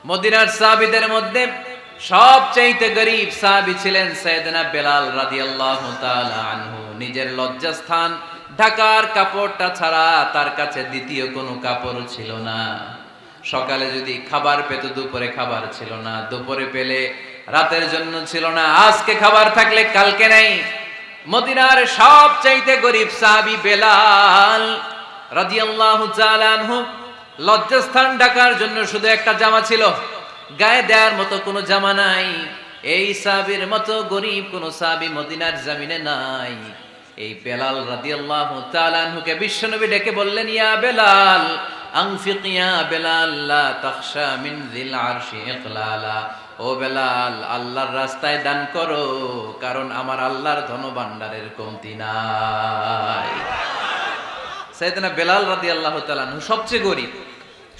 মদিনার সাহাবীদের মধ্যে সবচেয়ে গরীব সাহাবী ছিলেন সাইয়েদনা বেলাল রাদিয়াল্লাহু তাআলা আনহু। নিজের লজ্জাস্থান ঢাকার কাপড়টা ছাড়া তার কাছে দ্বিতীয় কোনো কাপড় ছিল না। সকালে যদি খাবার পেত, দুপুরে খাবার ছিল না, দুপুরে পেলে রাতের জন্য ছিল না, আজকে খাবার থাকলে কালকে নাই। মদিনার সবচেয়ে গরীব সাহাবী বেলাল রাদিয়াল্লাহু তাআলা আনহু, লজ্জাস্থান ঢাকার জন্য শুধু একটা জামা ছিল, গায়ে দেওয়ার মতো কোনো জামা নাই। এই সাহাবীর মতো গরীব কোন সাহাবী মদিনার জমিনে নাই। এই বেলাল রাদিয়াল্লাহু তাআলা আনহুকে বিশ্বনবী ডেকে বললেন, ইয়া বেলাল আনফিক ইয়া বেলাল লা তাখশা মিন যিল আরশি ইকলালা। ও বেলাল, আল্লাহর রাস্তায় দান করো, কারণ আমার আল্লাহর ধনভাণ্ডারের কমতি নাই। সাইয়েদনা বেলাল রাদিয়াল্লাহু তাআলা আনহু সবচেয়ে গরীব।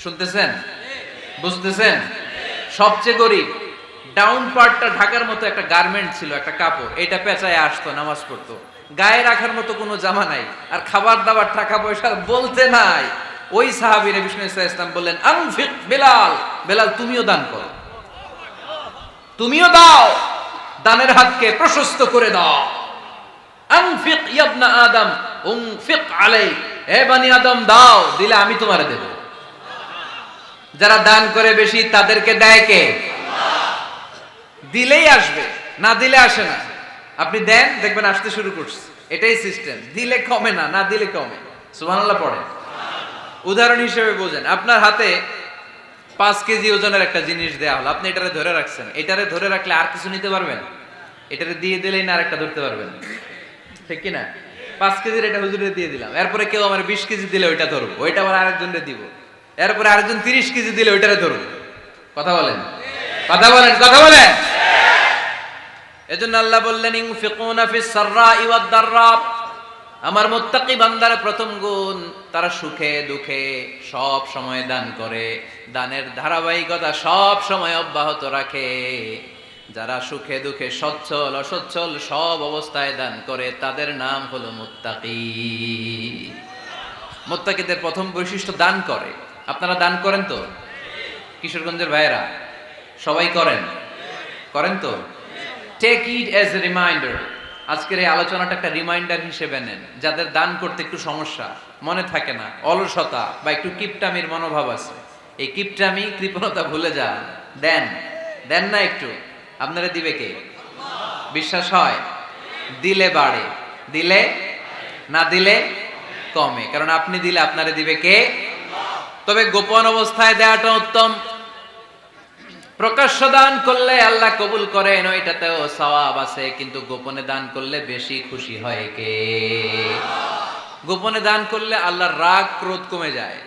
শুনতেছেন? বুঝতেছেন? সবচেয়ে গরীব। ডাউন পার্টটা ঢাকার মতো একটা গার্মেন্ট ছিল, একটা কাপড়, এটা পেঁচায় আসতো, নামাজ পড়তো। গায়ে রাখার মতো কোনো জামা নাই, আর খাবার দাবার টাকা পয়সা বলতে নাই। ওই সাহাবীর বিষ্ণু সাল্লাল্লাহু আলাইহি ওয়াসাল্লাম বললেন, আনফিক বেলাল, বেলাল তুমিও দান করো, তুমিও দাও, দানের হাতকে প্রশস্ত করে দাও। আনফিক ইবনা আদম উনফিক আলাইক, হে বনি আদম দাও, দিলে আমি তোমারে দেব। যারা দান করে বেশি তাদেরকে দেয় কে? দিলেই আসবে, না দিলে আসে না। আপনি দেন, দেখবেন আসতে শুরু করছে। এটাই সিস্টেম। দিলে কমে না, না দিলে কমে। সুবহানাল্লাহ পড়েন। উদাহরণ হিসেবে বোঝেন, আপনার হাতে 5 কেজি ওজনের একটা জিনিস দেয়া হলো, আপনি এটারে ধরে রাখছেন। এটারে ধরে রাখলে আর কিছু নিতে পারবেন? এটারে দিয়ে দিলেই না আরেকটা ধরতে পারবেন, ঠিক কি না? 5 কেজির এটা হুজুরে দিয়ে দিলাম, এরপরে কেউ আমার 20 কেজি দিলে ওইটা ধরবো, ওইটা আবার আরেকজনকে দিব, এরপরে আরেকজন 30 কেজি দিলে ওইটারে ধরবো। কথা বলেন, কথা বলেন, কথা বলেন। এজন্য আল্লাহ বললেন, ইনফিকুনা ফিস সাররাই ওয়াদ দাররা। আমার মুত্তাকি বান্দার প্রথম গুণ, তারা সুখে দুঃখে সব সময় দান করে, দানের ধারাবাহিকতা সব সময় অব্যাহত রাখে। যারা সুখে দুঃখে সচ্ছল অসচ্ছল সব অবস্থায় দান করে, তাদের নাম হলো মুত্তাকি। মুত্তাকিদের প্রথম বৈশিষ্ট্য দান করে। আপনারা দান করেন তো? কিশোরগঞ্জের ভাইয়েরা সবাই করেন? করেন তো? Take it as a reminder. আজকের এই আলোচনাটা একটা রিমাইন্ডার হিসেবে নেন। যাদের দান করতে একটু সমস্যা, মনে থাকে না, অলসতা বা একটু কিপটামির মনোভাব আছে, এই কিপটামি কৃপণতা ভুলে যান, দেন। দেন না একটু, আপনারা দিবে কে? বিশ্বাস হয়? দিলে বাড়ে, দিলে না দিলে কমে, কারণ আপনি দিলে আপনারে দিবে কে? তবে গোপন অবস্থায় দেওয়াটা উত্তম। প্রকাশ্য দান করলে আল্লাহ কবুল করেন, ওইটাতেও সওয়াব আছে, কিন্তু গোপনে দান করলে বেশি খুশি হয় কে? গোপনে দান করলে আল্লাহর রাগ ক্রোধ কমে যায়।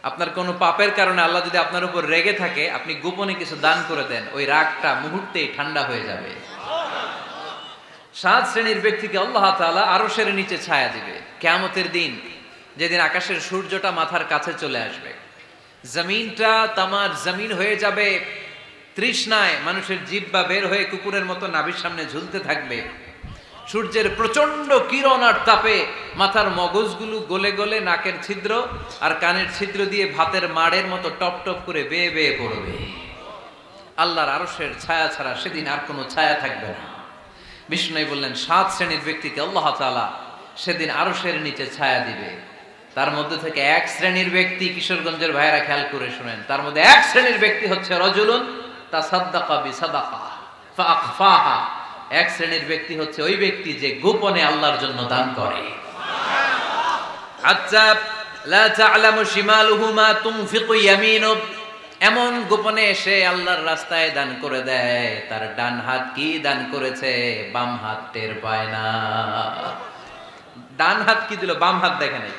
আপনার কোনো পাপের কারণে আল্লাহ যদি আপনার উপর রেগে থাকে, আপনি গোপনে কিছু দান করে দেন, ওই রাগটা মুহূর্তেই ঠান্ডা হয়ে যাবে। 7 শ্রেণীর ব্যক্তিকে আল্লাহ তাআলা আরশের নিচে ছায়া দিবে কিয়ামতের দিন, যেদিন আকাশের সূর্যটা মাথার কাছে চলে আসবে, জমিনটা তামার জমিন হয়ে যাবে, তৃষ্ণায় মানুষের জিহ্বা বের হয়ে কুকুরের মতো নাভির সামনে ঝুলতে থাকবে। সূর্যের প্রচন্ড কিরণ আর তাপে মাথার মগজগুলো গলে গলে নাকের ছিদ্র আর কানের ছিদ্র দিয়ে ভাতের মাড়ের মতো টপ টপ করে বেয়ে বেয়ে পড়বে। আল্লাহর আরশের ছায়া ছাড়া সেদিন আর কোনো ছায়া থাকবে না। বিষ্ণু বললেন, 7 শ্রেণীর ব্যক্তিকে আল্লাহ তাআলা সেদিন আরশের নিচে ছায়া দিবে। তার মধ্যে থেকে 1 শ্রেণীর ব্যক্তি, কিশোরগঞ্জের ভাইয়েরা খেয়াল করে শুনেন, তার মধ্যে 1 শ্রেণীর ব্যক্তি হচ্ছে রাজুলুন তাসাদ্দাকা বিসাদাকা ফাআখফাহা। 1 শ্রেণীর ব্যক্তি হচ্ছে ওই ব্যক্তি যে গোপনে আল্লাহর জন্য দান করে। আচ্ছা, লা তা'লামু শিমালুহু মা তুনফিকু ইয়ামিনু, এমন গোপনে এসে আল্লাহর রাস্তায় দান করে দেয়, তার ডান হাত কি দান করেছে বাম হাত টের পায় না। ডান হাত কি দিল, বাম হাত দেখে নাই।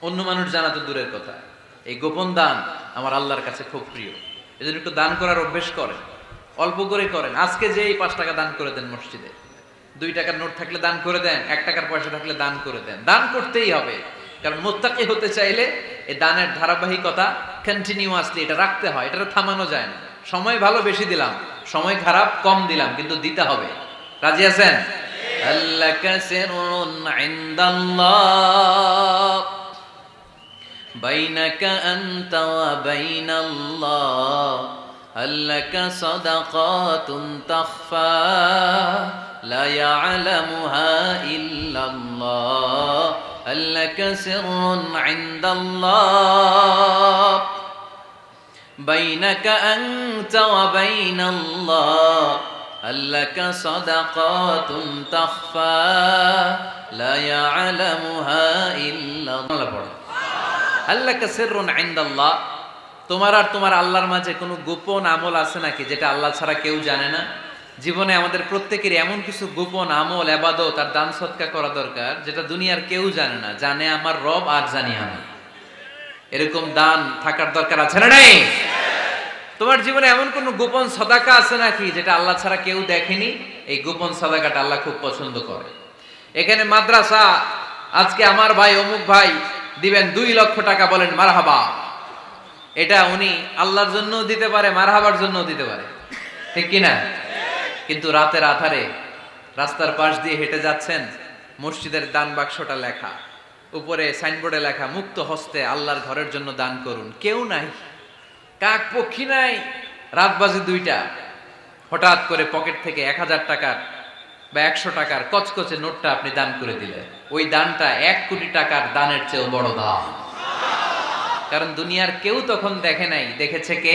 অন্য মানুষ জানা তো দূরের কথা, এই গোপন দান আমার আল্লাহর কাছে খুব প্রিয়। এজন্য একটু দান করার অভ্যেস করেন, অল্প করে করেন। আজকে যে 5 টাকা দান করে দেন মসজিদে, 2 টাকার নোট থাকলে দান করে দেন, 1 টাকার পয়সা থাকলে দান করে দেন। দান করতেই হবে, কারণ মুত্তাকি হতে চাইলে এই দানের ধারাবাহিকতা কন্টিনিউয়াসলি এটা রাখতে হয়, এটা থামানো যায় না। সময় ভালো বেশি দিলাম, সময় খারাপ কম দিলাম, কিন্তু দিতে হবে। রাজি আছেন? আল্লাকা সিররুন ইনদাল্লাহ বাইনাকা আনতা ওয়া বাইনাল্লাহ হাল্লাকা সাদাকাতুন তাখফা লা ইয়ালামুহা ইল্লাল্লাহ হাল্লাকা সিররুন ইনদাল্লাহ বাইনাকা আনতা ওয়া বাইনাল্লাহ হাল্লাকা সাদাকাতুন তাখফা লা ইয়ালামুহা ইল্লাল্লাহ। হাল্লাকা সিররুন ইনদাল্লাহ, তোমার আর তোমার আল্লাহর মাঝে কোনো গোপন আমল আছে নাকি যেটা আল্লাহ ছাড়া কেউ জানে না? জীবনে আমাদের প্রত্যেকের এমন কিছু গোপন আমল, ইবাদত আর দান সদকা করা দরকার যেটা দুনিয়ার কেউ জানে না, জানে আমার রব আর জানি আমি। এরকম দান থাকার দরকার আছে না নাই? তোমার জীবনে এমন কোন গোপন সাদাকা আছে নাকি যেটা আল্লাহ ছাড়া কেউ দেখেনি? এই গোপন সাদাকাটা আল্লাহ খুব পছন্দ করে। এখানে মাদ্রাসা, আজকে আমার ভাই অমুক ভাই দিবেন 2 লক্ষ টাকা, বলেন মারহাবা। এটা উনি আল্লাহর জন্যও দিতে পারে, মারহাবার জন্যও দিতে পারে, ঠিক কিনা? কিন্তু রাতের আধারে রাস্তার পাশ দিয়ে হেঁটে যাচ্ছেন, মসজিদের দান বাক্সটা লেখা, উপরে সাইনবোর্ডে লেখা মুক্ত হস্তে আল্লাহর ঘরের জন্য দান করুন। কেউ নাই, কাক পক্ষী নাই, রাত বাজে 2টা, হঠাৎ করে পকেট থেকে 1000 টাকার বা 100 টাকার কচকচে নোটটা আপনি দান করে দিলেন। ওই দানটা 1 কোটি টাকার দানের চেয়েও বড় দান। কারণ দুনিয়ার কেউ তখন দেখে নাই, দেখেছে কে?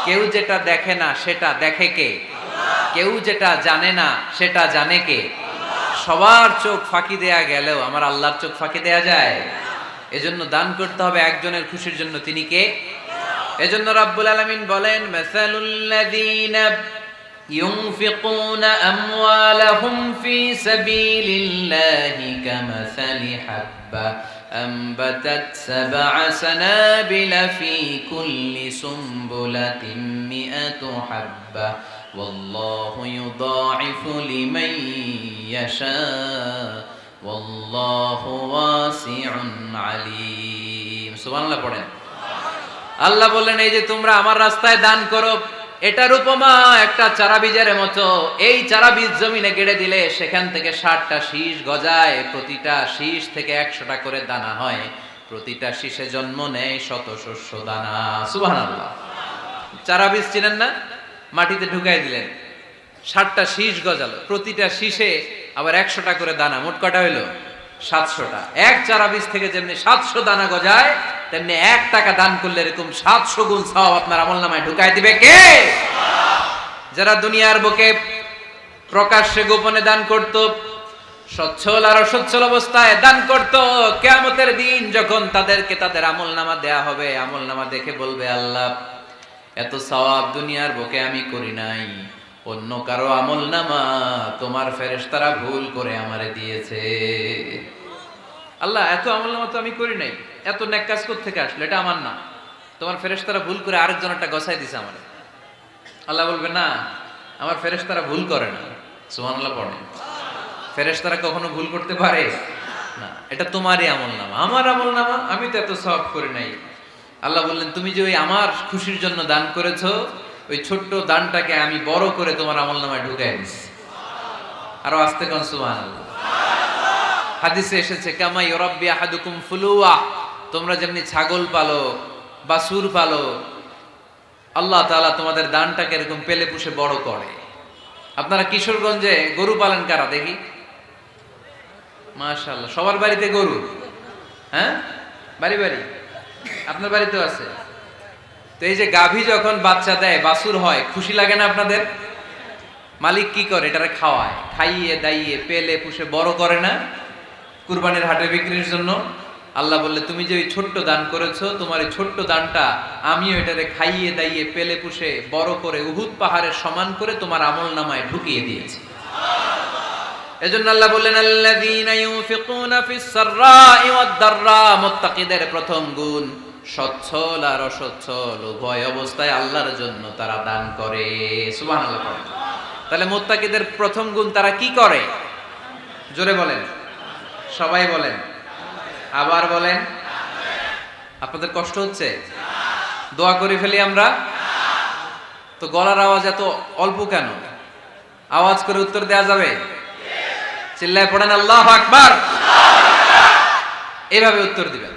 কেউ যেটা দেখে না সেটা দেখে কে? কেউ যেটা জানে না সেটা জানে কে? সবার চোখ ফাঁকি দেয়া গেলেও আমার আল্লাহর চোখ ফাঁকি দেয়া যায়? এজন্য দান করতে হবে একজনের খুশির জন্য, তিনি কে? এজন্য রাব্বুল আলামিন বলেন, মাসালুল্লাযীনা ইউনফিকুনা আমওয়ালাহুম ফি সাবিলিল্লাহি কামাসালি হাব্বা أنبتت 7 سنابل في كل سنبلة 100 حبة والله يضاعف لمن يشاء والله واسع عليم। সুবহানাল্লাহ পড়েন। আল্লাহ বললেন, এই যে তোমরা আমার রাস্তায় দান করো, এটার উপমা একটা চারা বীজের মতো। এই চারা বীজ জমিনে গেড়ে দিলে সেখান থেকে 60টা শীষ গজায়, প্রতিটা শীষ থেকে 100টা করে দানা হয়, প্রতিটা শীষে জন্ম নেয় শত শস্য দানা। সুবহানাল্লাহ। চারা বীজ চিনেন না? মাটিতে ঢুকাই দিলেন, 60টা শীষ গজালো, প্রতিটা শীষে আবার 100টা করে দানা, মোট কটা হইলো? 700টা। এক চারা বীজ থেকে যেমনি 700 দানা গজায়, তেমনি 1 টাকা দান করলে এরকম 700 গুণ সওয়াব আপনার আমলনামায় ঢুকাই দিবে কে? যারা দুনিয়ার বুকে প্রকাশ্যে গোপনে দান করত, সচ্ছল আর অসচ্ছল অবস্থায় দান করত, কিয়ামতের দিন যখন তাদেরকে তাদের আমলনামা দেয়া হবে, আমলনামা দেখে বলবে, আল্লাহ এত সওয়াব দুনিয়ার বুকে আমি করি নাই, অন্য কারো আমলনামা তোমার ফেরেশতারা ভুল করে আমারে দিয়েছে। আল্লাহ এত আমলনামা তো আমি করি নাই, এত নেক কাজ কোত্থেকে আসলো? এটা আমার না, তোমার ফেরেশতারা ভুল করে আরেকজনেরটা গছাই দিছে আমারে। আল্লাহ বলবে, না, আমার ফেরেশতারা ভুল করে না। সুবহানাল্লাহ পড়ে। ফেরেশতারা কখনো ভুল করতে পারে না, এটা তোমারই আমলনামা, আমার আমলনামা, আমি তো এত সওয়াব করি নাই। আল্লাহ বললেন, তুমি যে ওই আমার খুশির জন্য দান করেছো, ওই ছোট্ট দানটাকে আমি বড় করে তোমার আমলনামায় ঢুকাই দিছি। আরো আস্তে কোন সুবহানাল্লাহ। হাদিসে এসেছে, কামা ইউরাব্বি আহাদুকুম ফুলুয়া, তোমরা যেমনি ছাগল পালো, বাছুর পালো, আল্লাহ তাআলা তোমাদের দানটাকে এরকম পেলে পুষে বড় করে। আপনারা কিশোরগঞ্জে গরু পালেন কারা দেখি? মাশাআল্লাহ, সবার বাড়িতে গরু। হ্যাঁ, বাড়ি বাড়ি আপনার বাড়িতেও আছে। তো এই যে গাভী যখন বাচ্চা দেয়, বাছুর হয়, খুশি লাগে না আপনাদের? মালিক কি করে? এটারে খাওয়ায়, খাইয়ে দাইয়ে পেলে পুষে বড় করে না? কুরবানির হাটে বিক্রির জন্য। আল্লাহ বললে, তুমি যে ওই ছোট্ট দান করেছো, তোমার এই ছোট্ট দানটা আমিও এটারে খাইয়ে দাইয়ে পেলে পুষে বড় করে উহুদ পাহাড়ের সমান করে তোমার আমলনামায় ঢুকিয়ে দিয়েছি। এজন্য আল্লাহ বললেন, আল্লাযীনা ইউনফিকুনা ফিস সাররাই ওয়াদ দাররা, মুত্তাকিদের প্রথম গুণ সচ্ছল আর অসচ্ছল উভয় অবস্থায় আল্লাহর জন্য তারা দান করে। সুবহানাল্লাহ। তাহলে মুত্তাকিদের প্রথম গুণ, তারা কি করে? জোরে বলেন, সবাই বলেন, আবার বলেন। আপনাদের কষ্ট হচ্ছে? দোয়া করে ফেলি আমরা তো। গলার আওয়াজ এত অল্প কেন? আওয়াজ করে উত্তর দেয়া যাবে? চিল্লায় পড়েন আল্লাহু আকবার। এভাবে উত্তর দিবেন,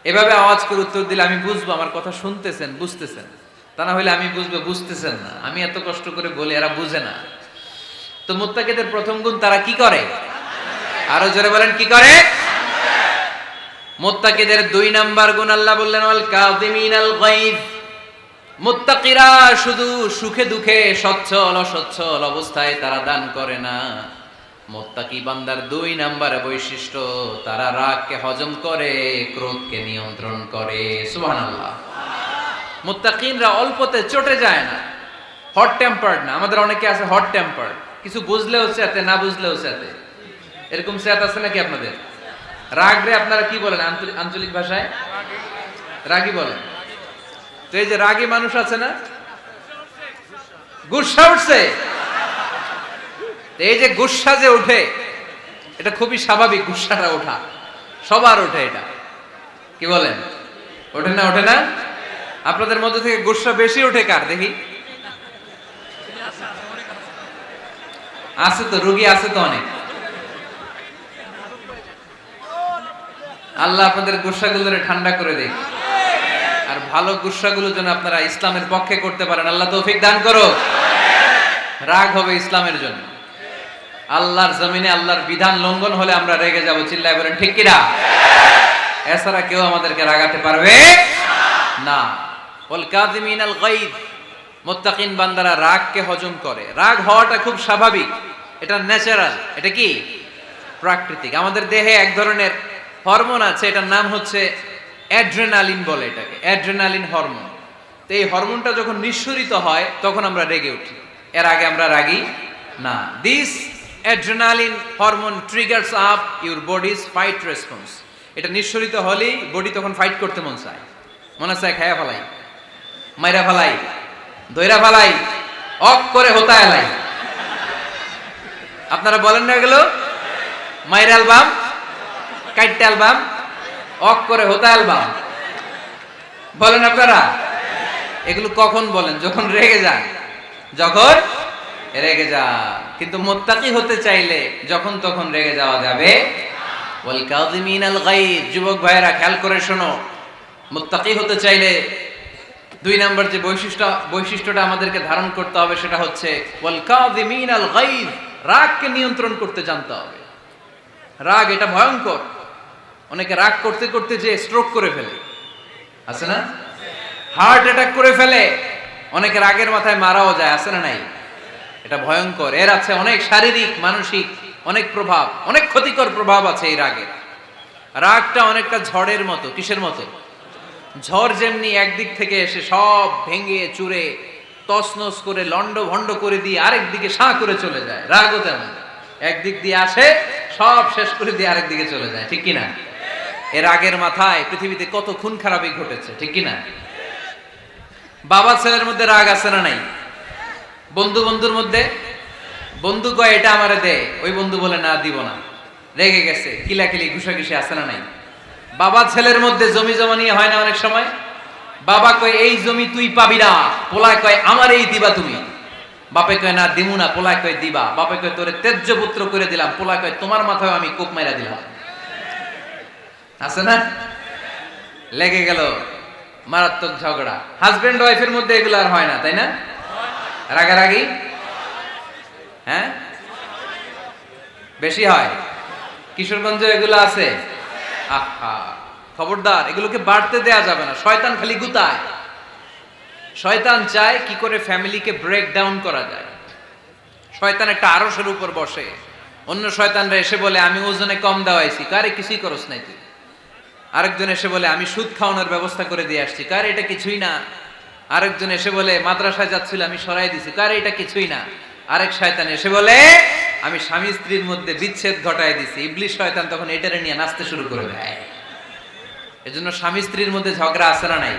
এভাবে আওয়াজ করে উত্তর দিলে আমি বুঝবো আমার কথা শুনতেছেন, বুঝতেছেন। তা না হলে আমি বুঝবো, বুঝতেছেন না, আমি এত কষ্ট করে বলি এরা বুঝে না। তো মুত্তাকিদের প্রথম গুণ তারা কি করে? আরো জোরে বলেন, কি করে? মুত্তাকিদের 2 নাম্বার গুণ আল্লাহ বললেন ওয়াল কাযিমিনাল গায়জ। মুত্তাকিরা শুধু সুখে দুঃখে সচ্ছল অসচ্ছল অবস্থায় তারা দান করে না। মুত্তাকি বান্দার 2 নাম্বার বৈশিষ্ট্য, তারা রাগকে হজম করে, ক্রোধকে নিয়ন্ত্রণ করে। সুবহানাল্লাহ। মুত্তাকিনরা অল্পতে চটে যায় না, হট টেম্পার্ড না। আমাদের অনেকে আছে হট টেম্পার্ড, কিছু বুঝলেও চেতে, না বুঝলেও চেতে। এরকম চেত আছে নাকি আপনাদের? রাগরে আপনারা কি বলেন আঞ্চলিক ভাষায়? রাগী বলেন। তো এই যে রাগী মানুষ আছে না, গুসা উঠছে, এই যে গুসা যে উঠে, এটা খুবই স্বাভাবিক। গুসাটা ওঠা সবার ওঠে, এটা কি বলেন? ওঠে না? ওঠে না? আপনাদের মধ্যে থেকে গুসা বেশি ওঠে কার দেখি? আছে তো, রোগী আছে তো অনেক। আল্লাহ আপনাদের গুসাগুলোরে ঠান্ডা করে দেয়, আর ভালো গুসাগুলো যেন আপনারা ইসলামের পক্ষে করতে পারেন। আল্লাহ তৌফিক দান করো। রাগ হবে ইসলামের জন্য। আল্লাহর জমিনে আল্লাহর বিধান লঙ্ঘন হলে আমরা রেগে যাব। চিল্লায় বলেন ঠিক কিনা? এছাড়া কেউ আমাদেরকে রাগাতে পারবে না। ওয়াল কাযিমিনাল গায়জ। মুত্তাকিন বান্দারা রাগকে হজম করে। রাগ হওয়াটা খুব স্বাভাবিক, এটা ন্যাচারাল, এটা কি প্রাকৃতিক। আমাদের দেহে এক ধরনের হরমোন আছে, এটার নাম হচ্ছে অ্যাড্রেনালিন বলে এটাকে, অ্যাড্রেনালিন হরমোন। তো এই হরমোনটা যখন নিঃসরিত হয় তখন আমরা রেগে উঠি, এর আগে আমরা রাগি না। This adrenaline hormone triggers up your bodies fight response. এটা নিঃসরিত হলেই বডি তখন ফাইট করতে মন চায়, মনে চায় খায়া ফেলাই, মাইরা ফেলাই, দইরা ফেলাই, অক করে হোতা এলাই। আপনারা বলেন না এগুলো? মাইরা অ্যালবাম, কাইটটা অ্যালবাম, অক করে হোতা অ্যালবাম বলেন আপনারা? এগুলো কখন বলেন? যখন রেগে যান, যখন রেগে যান। কিন্তু মুত্তাকি হতে চাইলে যখন তখন রেগে যাওয়া যাবে। ওয়াল কাযিমিনাল গায়জ। যুবক ভাইয়েরা খেয়াল করে শোনো, মুত্তাকি হতে চাইলে 2 নাম্বার যে বৈশিষ্ট্যটা আমাদেরকে ধারণ করতে হবে সেটা হচ্ছে ওয়াল কাযিমিনাল গায়জ। রাগকে নিয়ন্ত্রণ করতে জানতে হবে। রাগ এটা ভয়ঙ্কর। অনেকে রাগ করতে করতে যে স্ট্রোক করে ফেলে, আছে না? হার্ট অ্যাটাক করে ফেলে। অনেকে রাগের মাথায় মারাও যায়, আছে না নাই? এটা ভয়ঙ্কর। এর আছে অনেক শারীরিক মানসিক অনেক প্রভাব, অনেক ক্ষতিকর প্রভাব আছে এই রাগের। রাগটা অনেকটা ঝড়ের মতো। কিসের মতো? ঝড় যেমনি একদিক থেকে এসে সব ভেঙে চুরে তছনছ করে লন্ড ভন্ড করে দিয়ে আরেক দিকে সাঁ করে চলে যায়, রাগও তেমন একদিক দিয়ে আসে সব শেষ করে দিয়ে আরেক দিকে চলে যায়, ঠিক কিনা? এর রাগের মাথায় পৃথিবীতে কত খুন খারাপি ঘটেছে, ঠিক কিনা? বাবা ছেলের মধ্যে রাগ আছে না নাই? বন্ধু বন্ধুর মধ্যে, বন্ধু কয় এটা আমারে দে, ওই বন্ধু বলে না দিব না, রেগে গেছে, কিলাকিলি ঘুষাঘুষি আছে না নাই? বাবা ছেলের মধ্যে জমি জমা নিয়ে হয় না অনেক সময়? বাবা কয় এই জমি তুই পাবি না, পোলায় কয় আমার এই দিবা তুমি। বাপে কয় না দিমু না, পোলায় কয় দিবা। বাপে কয় তোরে তেজ্য পুত্র করে দিলাম, পোলায় কয় তোমার মাথায় আমি কোপ মাইরা দিলাম। আছে না? লেগে গেল, মারাত্মক ঝগড়া। হাজবেন্ড ওয়াইফের মধ্যে এগুলো আর হয় না, তাই না? রাগারাগি হ্যাঁ বেশি হয়। কিশোরগঞ্জে এগুলো আছে। আহা, খবরদার, এগুলোকে বাড়তে দেয়া যাবে না। শয়তান খালি গুতায়। শয়তান চায় কি করে ফ্যামিলিকে ব্রেক ডাউন করা যায়। শয়তান একটা আরশের উপর বসে, অন্য শয়তানরা এসে বলে আমি ওজনে কম দেওয়াইছি, কারে কিছুই করস নাই তুই। আরেকজন এসে বলে আমি সুদ খাওয়ানোর ব্যবস্থা করে দিয়ে আসছি, কারে এটা কিছুই না। আরেকজন এসে বলে মাদ্রাসায় যাচ্ছিল আমি সরাই দিছি, কারে এটা কিছুই না। আরেক শয়তান এসে বলে আমি স্বামী স্ত্রীর মধ্যে বিচ্ছেদ ঘটায় দিছি। ইবলিশ শয়তান তখন এটারে নিয়ে নাচতে শুরু করে দেয়। এজন্য স্বামী স্ত্রীর মধ্যে ঝগড়া আছে না নাই?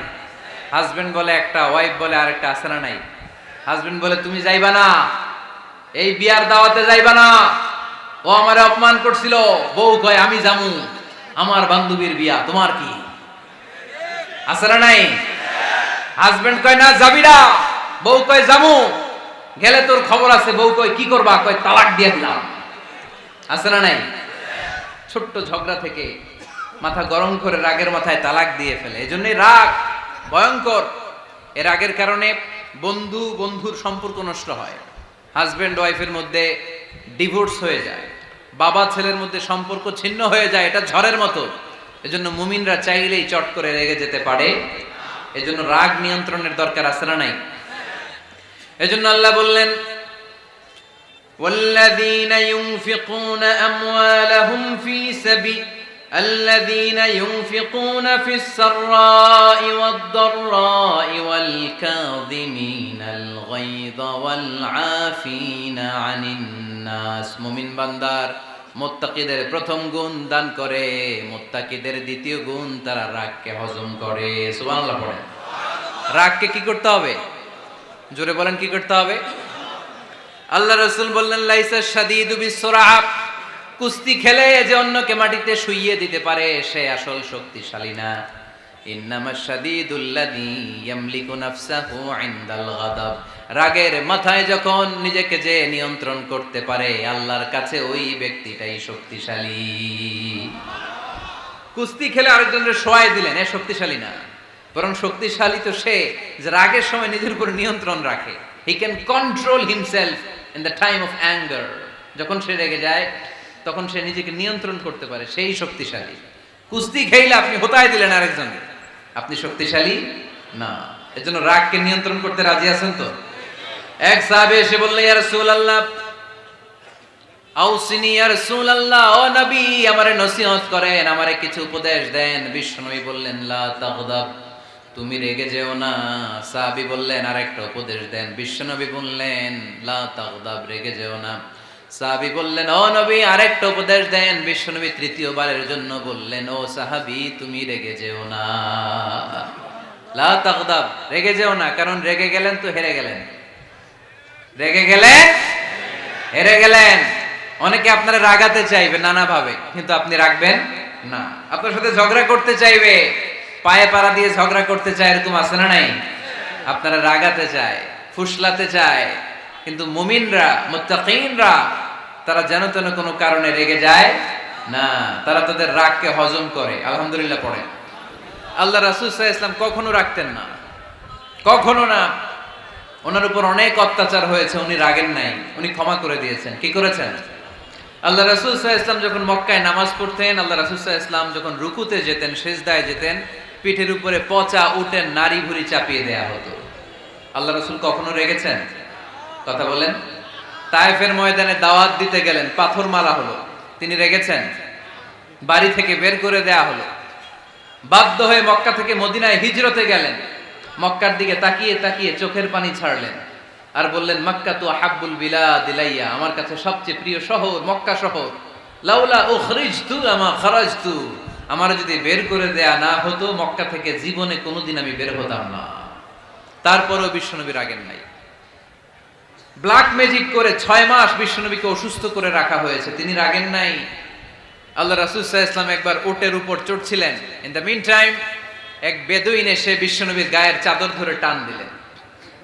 হাজবেন্ড বলে একটা, ওয়াইফ বলে আরেকটা, আছে না নাই? হাজবেন্ড বলে তুমি যাইবা না, এই বিয়ার দাওয়াতে যাইবা না, ও আমারে অপমান করছিল। বউ কয় আমি যামু, আমার বান্ধবীর বিয়া, তোমার কি? আছে না নাই? হাজবেন্ড কয় না যাবি না, বউ কয় যামু, গেলে তোর খবর আছে। বউ কয় কি করবা? কয় তালাক দিয়ে দিলাম। আছে না নাই? ছোট্ট ঝগড়া থেকে মাথা গরম করে রাগের মাথায় তালাক দিয়ে ফেলে। এজন্যই রাগ ভয়ঙ্কর। এর রাগের কারণে বন্ধু বন্ধুর সম্পর্ক নষ্ট হয়, হাজব্যান্ড ওয়াইফের মধ্যে ডিভোর্স হয়ে যায়, বাবা ছেলের মধ্যে সম্পর্ক ছিন্ন হয়ে যায়, এটা ঝড়ের মতো। এজন্য মুমিনরা চাইলেই চট করে রেগে যেতে পারে। এজন্য রাগ নিয়ন্ত্রণের দরকার আছে না নাই? এজন্য আল্লাহ বললেন, والذين ينفقون أموالهم في سبيل الذين ينفقون في السراء والضراء والكاظمين الغيظ والعافين عن الناس। মুমিন বান্দার মুত্তাকিদের প্রথম গুণ দান করে, মুত্তাকিদের দ্বিতীয় গুণ তারা রাগকে হজম করে। সুবহানাল্লাহ পড়েন। রাগকে কি করতে হবে? জোরে বলেন, কি করতে হবে? আল্লাহ রাসূল বললেন, লাইসা শাদীদু বিসসুরা, কুস্তি খেলে যে অন্যকে মাটিতে শুইয়ে দিতে পারে সে আসল শক্তিশালী না। ইন্নামাশ শাদীদুল্লাযী ইয়ামলিকু নাফসাহু ইনদাল গাদাব, রাগের মাথায় যখন নিজেকে যে নিয়ন্ত্রণ করতে পারে আল্লাহর কাছে ওই ব্যক্তিটাই শক্তিশালী। কুস্তি খেলে আরেকজনের শোয়াই দিলেন, এ শক্তিশালী না, বরং শক্তিশালী তো সে যে রাগের সময় নিজের উপর নিয়ন্ত্রণ রাখে। He can control himself in the time of anger. যখন সে রেগে যায় তখন সে নিজেকে নিয়ন্ত্রণ করতে পারে, সেই শক্তিশালী। কুস্তি খেলে আপনি হোতায় দিলেন আরেকজনকে, আপনি শক্তিশালী না। এজন্য রাগকে নিয়ন্ত্রণ করতে রাজি আছেন তো? এক সাহাবী এসে বললেন, ইয়া রাসূলুল্লাহ আউসিনি, ইয়া রাসূলুল্লাহ, ও নবী আমারে নসিহত করেন, আমারে কিছু উপদেশ দেন। বিশ্বনবী বললেন, লা তাগদাব, তুমি রেগে যেও না। সাহাবী বললেন, আরেকটা উপদেশ দেন। বিশ্বনবী বললেন, লা তাগদাব, রেগে যেও না। সাহাবী বললেন, ও নবী আরেকটা উপদেশ দেন। বিশ্বনবী তৃতীয়বারের জন্য বললেন, ও সাহাবী তুমি রেগে যেও না, লা তাগদাব, রেগে যেও না। কারণ রেগে গেলেন তো হেরে গেলেন, রেগে গেলেন হেরে গেলেন। অনেকে আপনারা রাগাতে চাইবে নানা ভাবে, কিন্তু আপনি রাখবেন না। আপনার সাথে ঝগড়া করতে চাইবে, পায়ে পাড়া দিয়ে ঝগড়া করতে চায়, এরকম আছে না নাই? আপনারা রাগাতে চায়, ফুসলাতে চায়, কিন্তু মুমিনরা, মুত্তাকিনরা তারা যেন তেন কোনো কারণে রেগে যায় না, তারা তাদের রাগকে হজম করে। আলহামদুলিল্লাহ পড়ে। আল্লাহ রাসূল সাল্লাল্লাহু আলাইহি ওয়াসাল্লাম কখনো রাগতেন না, কখনো না। ওনার উপর অনেক অত্যাচার হয়েছে, উনি রাগেন নাই, উনি ক্ষমা করে দিয়েছেন। কি করেছেন? আল্লাহ রাসূল সাল্লাল্লাহু আলাইহি ওয়াসাল্লাম যখন মক্কায় নামাজ পড়তেন, আল্লাহ রাসূল সাল্লাল্লাহু আলাইহি ওয়াসাল্লাম যখন রুকুতে যেতেন, সিজদায় যেতেন, পিঠের উপরে পচা উটের নাড়ি ভুঁড়ি চাপিয়ে দেয়া হতো। আল্লাহ রাসূল কখনো রেগেছেন? কথা বলেন। তায়েফের ময়দানে দাওয়াত দিতে গেলেন, পাথর মারা হলো, তিনি রেগেছেন? বাড়ি থেকে বের করে দেয়া হলো, বাধ্য হয়ে মক্কা থেকে মদিনায় হিজরতে গেলেন। মক্কার দিকে তাকিয়ে তাকিয়ে চোখের পানি ছাড়লেন আর বললেন, মক্কা তু আহাব্বুল বিলাদ ইলাইয়া, আমার কাছে সবচেয়ে প্রিয় শহর মক্কা শহর। লাউলা উখরিজতু আমা খারাজতু, আমার যদি বের করে দেয়া না হতো মক্কা থেকে জীবনে কোনোদিন আমি বের হতাম না। তারপরেও বিশ্বনবী রাগেন নাই। ব্ল্যাক ম্যাজিক করে 6 মাস বিশ্বনবীকে অসুস্থ করে রাখা হয়েছে, তিনি রাগেন নাই। আল্লাহ রাসূল সাল্লাল্লাহু আলাইহি ওয়াসাল্লাম একবার উটের উপর চড়ছিলেন। ইন দ্য মিন টাইম এক বেদুইন এসে বিশ্বনবীর গায়ের চাদর ধরে টান দিলেন।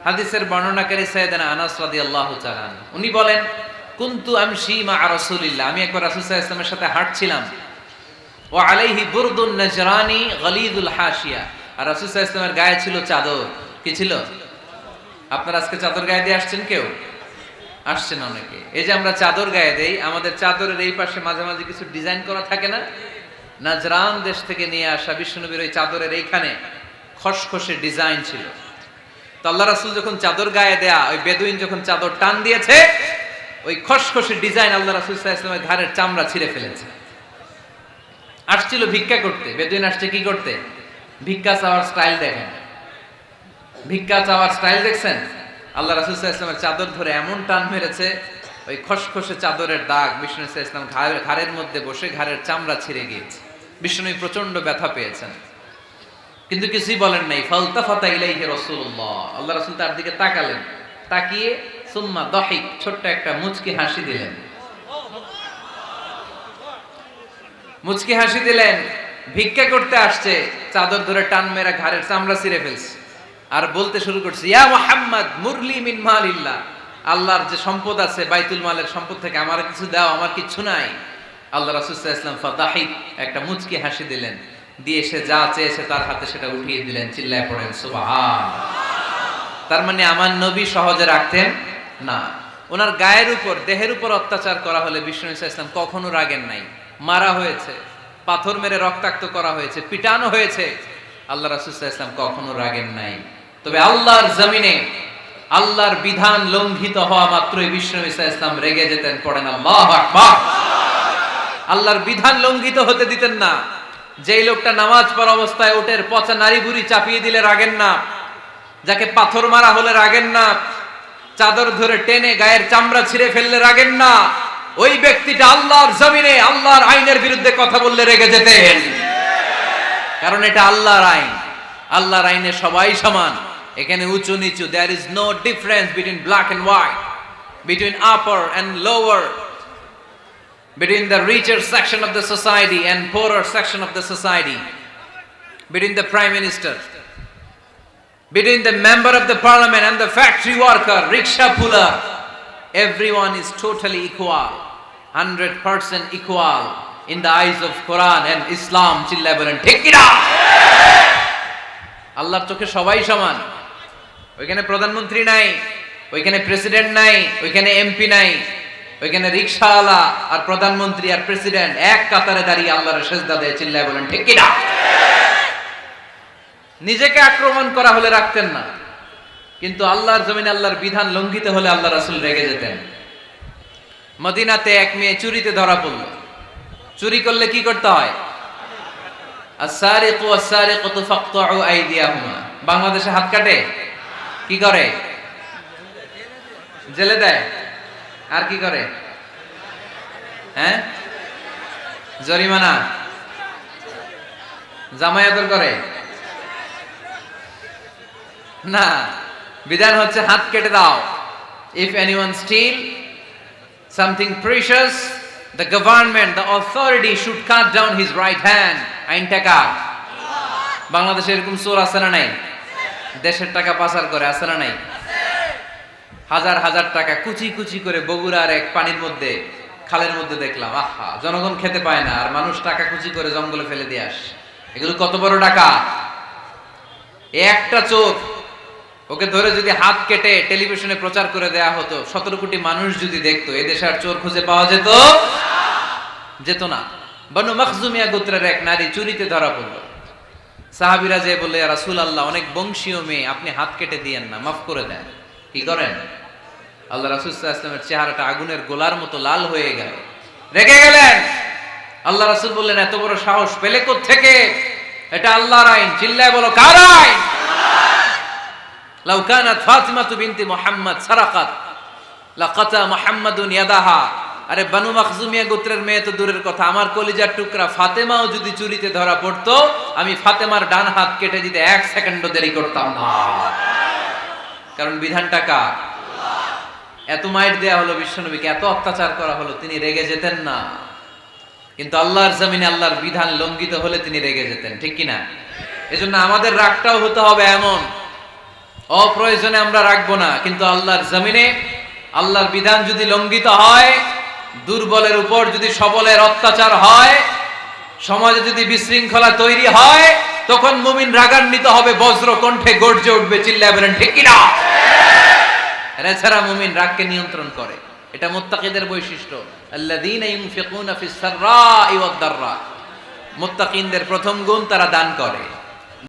হাদিসের বর্ণনাকারী সাইয়েদনা আনাস রাদিয়াল্লাহু তাআলা উনি বলেন, কুনতু আমশি মা রাসূলিল্লাহ, আমি একবার রাসূল সাল্লাল্লাহু আলাইহি ওয়াসাল্লামের সাথে হাঁটছিলাম। ওয়া আলাইহি বুরদুন নাজরানি গলিদুল হাশিয়া, আর রাসূল সাল্লাল্লাহু আলাইহি ওয়াসাল্লামের গায়ে ছিল চাদর। কি ছিল? আপনারা আজকে চাদর গায়ে দিয়ে আসছেন? কেউ আসছেন? অনেকে। এই যে আমরা চাদর গায়ে দেই, আমাদের চাদরের এই পাশে মাঝে মাঝে কিছু ডিজাইন করা থাকে না? নাজরান দেশ থেকে নিয়ে আসা বিশ্বনবীর ওই চাদরের এইখানে খসখসে ডিজাইন ছিল। তো আল্লাহ রাসূল যখন চাদর গায়ে দেয়া, ওই বেদুইন যখন চাদর টান দিয়েছে, ওই খসখসে ডিজাইন আল্লাহ রাসূল সাল্লাল্লাহু আলাইহি ওয়াসাল্লামের ঘাড়ের চামড়া ছিঁড়ে ফেলেছে। আসছিল ভিক্ষা করতে, বেদুইন আসছে কি করতে? ভিক্ষা চাওয়ার স্টাইল দেখেন, ভিক্ষা চাওয়ার স্টাইল দেখছেন? আল্লাহ রাসূল সাল্লাল্লাহু আলাইহি ওয়াসাল্লামের চাদর ধরে এমন টান মেরেছে, ওই খসখসে চাদরের দাগ বিষ্ণু সাল্লাল্লাহু আলাইহি ওয়াসাল্লাম ঘাড়ের মধ্যে বসে ঘাড়ের চামড়া ছিঁড়ে গিয়েছে। বিষ্ণু প্রচন্ড ব্যথা পেয়েছেন, কিন্তু কিছুই বলেন নাই। ফালতাফাতা ইলাইহি রাসূলুল্লাহ, আল্লাহ রাসূল তার দিকে তাকালেন, তাকিয়ে সুম্মা দাহিক, ছোট্ট একটা মুচকি হাসি দিলেন। মুচকি হাসি দিলেন। ভিক্ষা করতে আসছে, চাদর ধরে টান মেরা ঘাড়ের চামড়া ছিঁড়ে ফেলছে, আর বলতে শুরু করছে, ইয়া মুহাম্মদ মুরলি মিন মালিল্লাহ, আল্লাহর যে সম্পদ আছে বাইতুল মালের সম্পদ থেকে আমার কিছু দাও, আমার কিছু নাই। আল্লাহ রাসূল সাল্লাল্লাহু আলাইহি ওয়াসাল্লাম ফাদাহিক, একটা মুচকি হাসি দিলেন, দিয়ে সে যা চেয়েছে তার হাতে সেটা উঠিয়ে দিলেন। চিল্লায় পড়েন সুবহান। তার মানে আমার নবী সহজে রাখতেন না। ওনার গায়ের উপর, দেহের উপর অত্যাচার করা হলে বিষ্ণু ইসা ইসলাম কখনো রাগেন নাই। মারা হয়েছে, পাথর মেরে রক্তাক্ত করা হয়েছে, পিটানো হয়েছে, আল্লাহ রাসূল সাল্লাল্লাহু আলাইহি ওয়াসাল্লাম কখনো রাগেন নাই। তবে আল্লাহর জমিনে আল্লাহর বিধান লঙ্ঘিত হওয়া মাত্রই বিষ্ণু ইসা ইসলাম রেগে যেতেন। পড়েন আল্লাহু আকবার। আল্লাহর বিধান লঙ্ঘিত হতে দিতেন না। যেই লোকটা নামাজ পড়া অবস্থায় ওটের পচা নারী বুড়ি চাপিয়ে দিলে রাগেন না, যাকে পাথর মারা হলে রাগেন না, চাদর ধরে টেনে গায়ের চামড়া ছিঁড়ে ফেললে রাগেন না, ওই ব্যক্তিটা আল্লাহর জমিনে আল্লাহর আইনের বিরুদ্ধে কথা বললে রেগে যেতেন। কারণ এটা আল্লাহর আইন। আল্লাহর আইনে সবাই সমান, এখানে উঁচু নিচু, there is no difference between black and white, between upper and lower, between the richer section of the society and poorer section of the society, between the prime minister, between the member of the parliament and the factory worker, rickshaw puller. Everyone is totally equal, 100% equal in the eyes of Quran and Islam. চিল্লায় বলেন ঠিক কি না? আল্লাহর চোখে সবাই সমান। ওইখানে প্রধানমন্ত্রী নাই, ওইখানে প্রেসিডেন্ট নাই, ওইখানে এমপি নাই, ওইখানে রিকশাওয়ালা আর প্রধানমন্ত্রী আর প্রেসিডেন্ট এক কাতারে দাঁড়িয়ে আল্লাহর সিজদা দেয়। চিল্লায় বলেন ঠিক কি না? নিজেকে আক্রমণ করা হলে রাখতেন না, কিন্তু আল্লাহর জমিনে আল্লাহর বিধান লঙ্ঘিত হলে আল্লাহ রাসূল রেগে যেতেন। মদিনাতে এক মেয়ে চুরিতে ধরা পড়ল। চুরি করলে কি করতে হয়? আস-সারিকু ওয়াস-সারিকাতু ফাকতাউ আইদিয়াহুমা। বাংলাদেশে হাত কাটে, কি করে? জেলে দেয়। আর কি করে? হ্যাঁ, জরিমানা, জামায়াত করে না। বিধান হচ্ছে হাত কেটে দাও। If anyone steal something precious, the government, the authority should cut down his right hand. আইনটা কার? বাংলাদেশে এরকম চোর আছে না নাই? দেশের টাকা পাচার করে আছে না নাই? হাজার হাজার টাকা কুচি কুচি করে বগুড়ার এক পানির মধ্যে, খালের মধ্যে দেখলাম। আহা, জনগণ খেতে পায় না আর মানুষ টাকা কুচি করে জঙ্গলে ফেলে দিয়ে আসে। এগুলো কত বড় টাকা! একটা চোর, ওকে ধরে যদি হাত কেটে টেলিভিশনে প্রচার করে দেয়া হতো, 17 কোটি মানুষ যদি দেখতো, এদেশে আর চোর খুঁজে পাওয়া যেত না। বনু মখজুমিয়া গোত্রের এক নারী চুরিতে ধরা পড়ল। সাহাবীরা যে বলে, ইয়া রাসূলুল্লাহ, অনেক বংশীয় মেয়ে, আপনি হাত কেটে দিয়েন না, মাফ করে দেন। কি করেন? আল্লাহ রাসূল সাল্লাল্লাহু আলাইহি ওয়াসাল্লামের চেহারাটা আগুনের গোলার মতো লাল হয়ে গেল, রেগে গেলেন। আল্লাহ রাসূল বললেন, এত বড় সাহস পেলে কোত্থেকে? এটা আল্লাহর আইন। চিল্লায় বলো, কার আইন? লাউ কানাত ফাতিমাতু বিনতি মুহাম্মদ সারাকাত লাকাতা মুহাম্মাদুন ইয়াদাহা। আরে বনু মখজুমিয়া গোত্রের মেয়ে তো দূরের কথা, আমার কলিজার টুকরা ফাতেমাও যদি চুরিতে ধরা পড়তো, আমি ফাতেমার ডান হাত কেটে দিতে 1 সেকেন্ডও দেরি করতাম না। কারণ বিধানটা কার? এত মাইর দেয়া হলো বিশ্বনবীকে, এত অত্যাচার করা হলো, তিনি রেগে যেতেন না। কিন্তু আল্লাহর জমিনে আল্লাহর বিধান লঙ্ঘিত হলে তিনি রেগে যেতেন। ঠিক কিনা? এজন্য আমাদের রাগটাও হতে হবে এমন, অপ্রয়োজনে আমরা রাখবো না, কিন্তু আল্লাহর জমিনে আল্লাহর বিধান যদি লঙ্ঘিত হয়, দুর্বলের উপর যদি সবলের অত্যাচার হয়, সমাজে যদি বিশৃঙ্খলা তৈরি হয়, তখন মুমিন রাগান্বিত হবে, বজ্র কণ্ঠে গর্জে উঠবে। চিল্লায় বলেন ঠিক কিনা? এছাড়া মুমিন রাগকে নিয়ন্ত্রণ করে। এটা মুত্তাকিদের বৈশিষ্ট্য। আল্লাযীনা ইউনফিকুনা ফিস সাররাই ওয়াদ দাররা। মুত্তাকিনদের প্রথম গুণ, তারা দান করে।